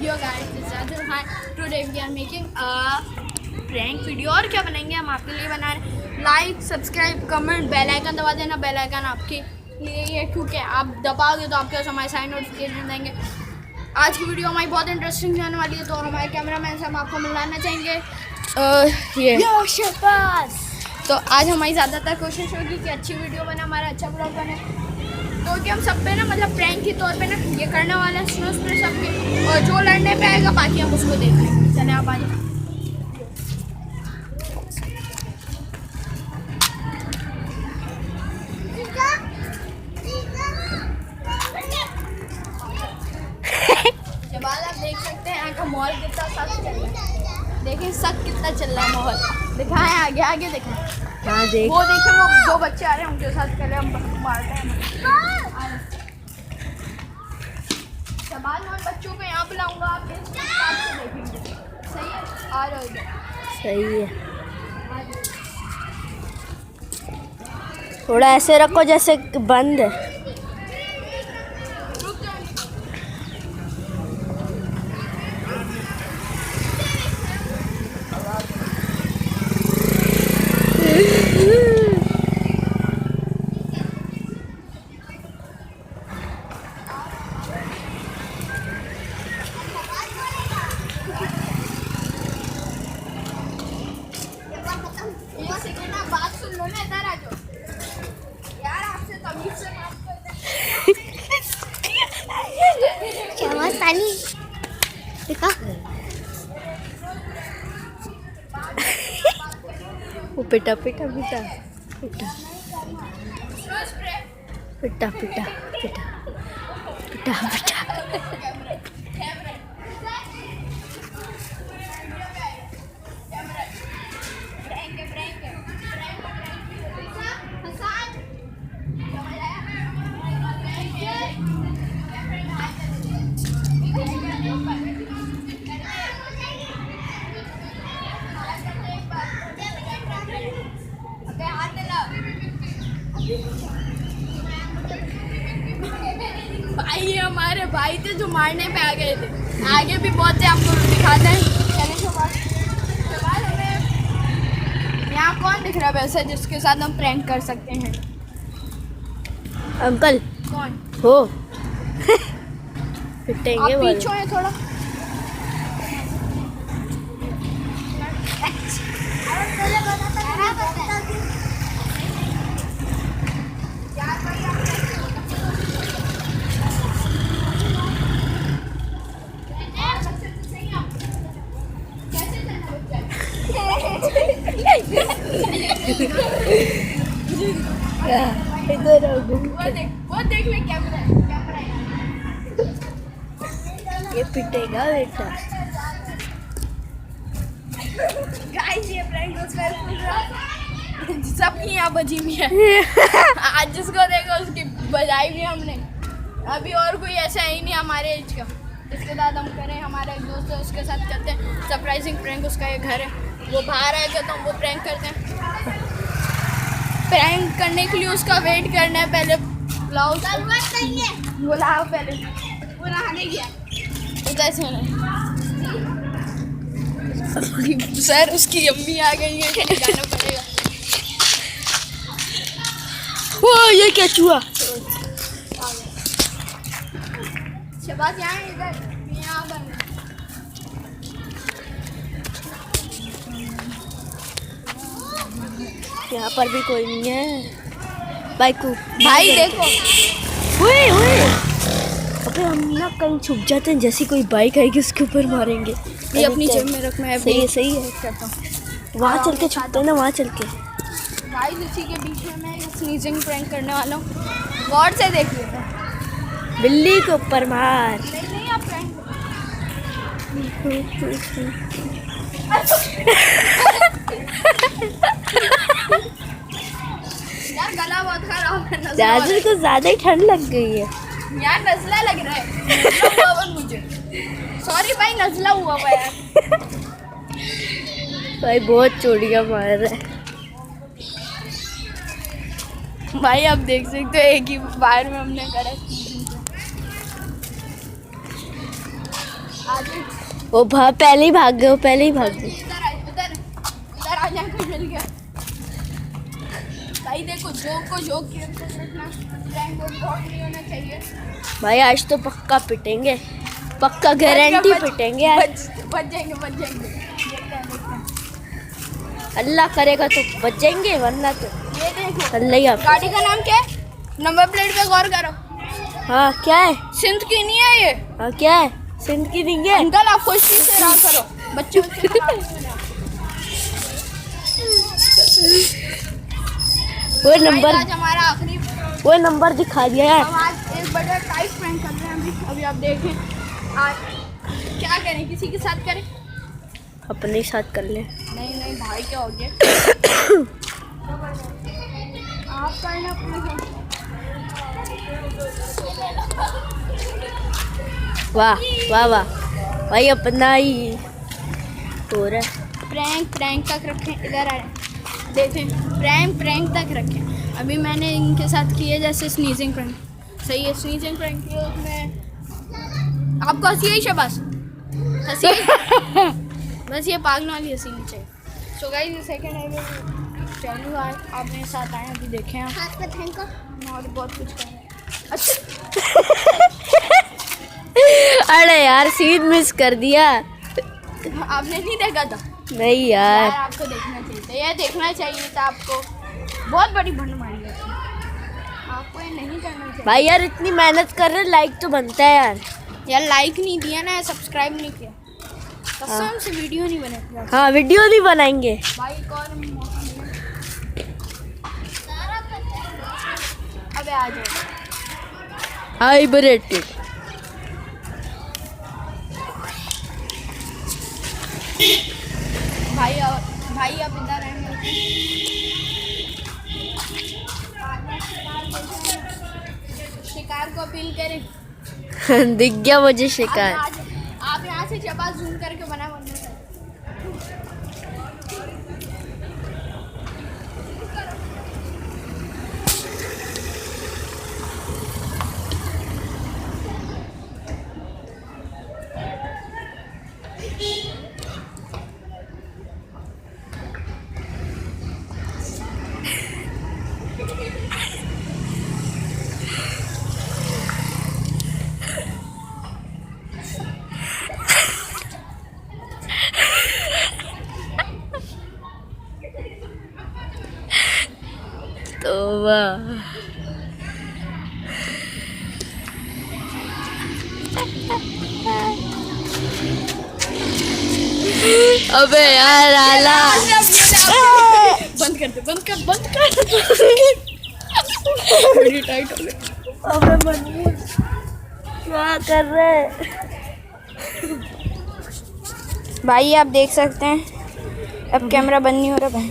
Yo guys, this is Adil. Hi. Today we are making a prank video. और क्या बनाएंगे हम आपके लिए बना रहे हैं. Like, subscribe, comment, bell icon दबा देना. बेल आइकन आपके लिए ये क्योंकि आप दबाओगे तो आपके पास हमारे सारे नोटिफिकेशन देंगे. आज की वीडियो हमारी बहुत इंटरेस्टिंग जाने वाली है, तो हमारे कैमरामैन से हम आपको मिलाना चाहेंगे. ये शहबाज. तो आज हमारी ज़्यादातर कोशिश होगी कि अच्छी वीडियो बने, हमारा अच्छा ब्लॉग बने. तो कि हम सब पे ना मतलब प्रैंक के तौर पे ना ये करने वाले हैं स्नो स्प्रे सबके, और जो लड़ने पे आएगा बाकी हम उसको देख लेंगे. चले आप आ जाए. जब आप देख सकते हैं यहाँ का माहौल कितना सख्त चल रहा है. देखें सख्त कितना चल रहा है माहौल. दिखाएं आगे आगे दिखाएं. हाँ देख. वो देखें वो दो बच्चे आ रहे हैं, उनके साथ पहले हम मारते हैं. बाद में बच्चों को यहाँ बुलाऊंगा, आप इस हिसाब से देखेंगे. सही है. आ रहा है. सही है. थोड़ा ऐसे रखो जैसे बंद है. रुक जाओ. बात सुन लो ना, इधर आ जाओ यार. आपसे तमीज से बात करते क्या पानी देखा. वो पिटा पिटा पिटा पिटा पिटा पिटा पिटा पिटा पिटा. भाई ये हमारे भाई थे जो मारने पे आ गए थे. आगे भी बहुत थे, आपको दिखाते हैं. यहाँ कौन दिख रहा है वैसे जिसके साथ हम प्रैंक कर सकते हैं? अंकल कौन हो. आप पिटेंगे वो. पीछे हैं थोड़ा. इधर आओ घूम के. वो देख ले कैमरा है. ये पिटेगा बेटा. गाइस ये प्रैंक उसका सबकी यहाँ बजी हुई है. आज जिसको देखो उसकी बजाई भी हमने. अभी और कोई ऐसा है ही नहीं हमारे एज का जिसके साथ हम करें. हमारा एक दोस्त है, उसके साथ करते हैं सरप्राइजिंग प्रैंक. उसका एक घर है, वो बाहर आएगा तो हम वो प्रैंक करते हैं. प्रैंक करने के लिए उसका वेट करना है. पहले बुलाओ, बुलाओ पहले. वो नहाने गया सर. उसकी अम्मी आ गई है, जाना पड़ेगा. वो ये क्या चूहा. शहबाज यहाँ इधर यहाँ बन. यहाँ पर भी कोई नहीं है. बाइकू भाई देखो. ओए ओए. अबे हम ना कहीं छुप जाते हैं, जैसी कोई बाइक आएगी उसके ऊपर मारेंगे. ये अपनी जेब में रख. मैं सही है सही है. करता हूँ. वहाँ चल के छुपते हैं ना, वहाँ चल के. गाइस इसी के बीच में मैं स्नीजिंग प्रैंक करने वाला हूँ. गौर से देखिए. बिल्ली के ऊपर मार. नहीं आप प्रैंक यार गला बहुत खराब है. जाजू को ज्यादा ही ठंड लग गई है. यार नजला लग रहा है. नजला हुआ मुझे. सॉरी भाई, नजला हुआ यार. भाई बहुत चोटियां मार रहा है. भाई आप देख सकते हो एक ही बार में हमने करा। जाए। वो पहले ही भाग गए, वो पहले ही भाग गए। इधर आ जाए, कोई मिल गया। भाई देखो, जोक को जोक की रखना, रैंक और बहुत नहीं होना चाहिए। भाई आज तो पक्का पिटेंगे, पक्का गारंटी पिटेंगे यार। बच जाएंगे। देखते हैं। अल्लाह करेगा तो बच जाएंगे, वरना तो ये देखो, अल्लाह ही आप। गाड़ी का नाम क्या है? नंबर प्लेट पे गौर करो। हाँ क्या है? सिंध की नहीं है ये। हाँ क्या है? सिंध की नहीं है। अंकल आप खुशी से रहा करो, बच्चे वो नंबर, आज हमारा आखिरी, वो नंबर दिखा दिया यार। हम आज एक बड़ा टाइट प्रैंक कर रहे हैं। अभी आप देखें, आज क्या करें, किसी के साथ करें? अपने साथ कर ले। नहीं भाई, क्या हो गया? आप करना अपने साथ। वाह वाह वाह भाई, अपना ही हो रहा है। प्रैंक तक रखें, इधर आ देखें, प्रैंक तक रखें। अभी मैंने इनके साथ किए जैसे स्नीजिंग प्रैंक, सही है। स्नीजिंग प्रैंक किया उसमें आपको हंसी आई शाबाश, हंसी बस ये पागल वाली हंसी नहीं चाहिए। सो गाइस, सेकंड है चैनल आप मेरे साथ आए, अभी देखें आप। हाथ पे थैंक यू, और बहुत कुछ करें। अच्छा अरे यार सीन मिस कर दिया। आपने नहीं देखा था? नहीं यार यार, आपको देखना चाहिए था, ये देखना चाहिए था आपको। बहुत बड़ी भंड मारी है, आपको ये नहीं करना चाहिए। भाई यार इतनी मेहनत कर रहे, लाइक तो बनता है यार। यार लाइक नहीं दिया ना, सब्सक्राइब नहीं किया, कसम से वीडियो नहीं बनेगा। हाँ वीडियो नहीं बनाएंगे। भाई एक और मौका मिला। अबे आ जाओ। हाइब्रेटेड। भाई आप इधर आएंगे। शिकार को अपील करें। दिख गया मुझे शिकार। आप यहाँ से जब जूम करके बना बनना चाहिए। तो वाह, अबे यार आला। बंद कर बड़ी टाइट हो गई। अबे बनिए क्या कर रहे? भाई आप देख सकते हैं, अब कैमरा बंद नहीं हो रहा भाई।